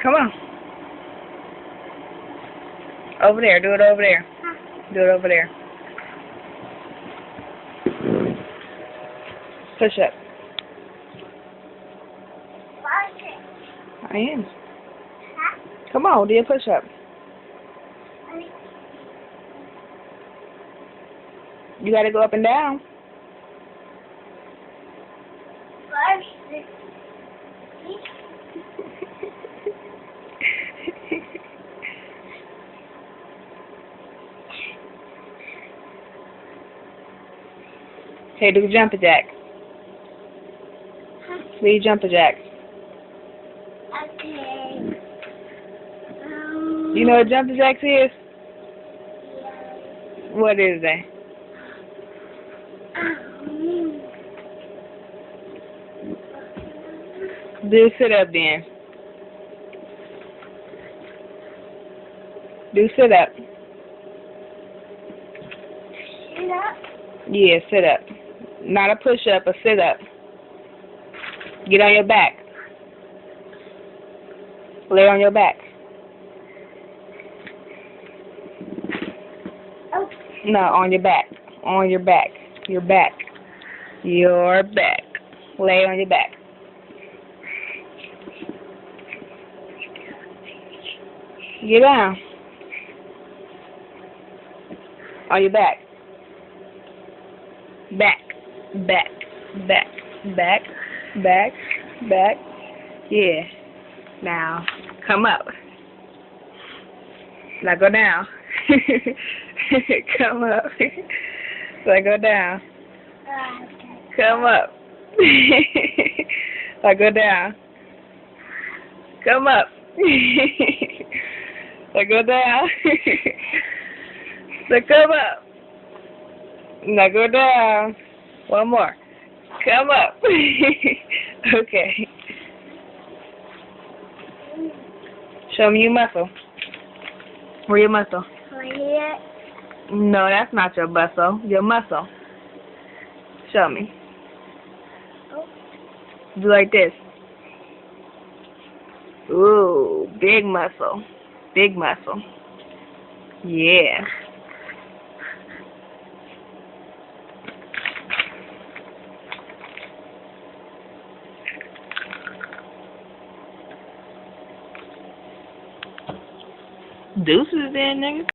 Come on. Over there. Do it over there. Do it over there. Push up. I am. Come on, do your push up. You gotta go up and down. Hey, do jumper jack. Do your jumper jack. Okay. You know what jumper jacks is? What is that? Do sit up then. Do sit up. Sit up. Yeah, sit up. Not a push up, a sit up. Get on your back. Lay on your back. Oh. No, on your back. On your back. Your back. Your back. Lay on your back. Get down. On your back. Back. Back. Back. Back. Back. Back. Yeah. Now, come up. Now go down. Come up. Now go down. Come up. Now go down. Come up. Now go down. So come up. Now go down. One more. Come up. Okay. Show me your muscle. Where your muscle? Right here. No, that's not your muscle. Your muscle. Show me. Oh. Do like this. Ooh, big muscle. Big muscle. Yeah. Deuces then, nigga.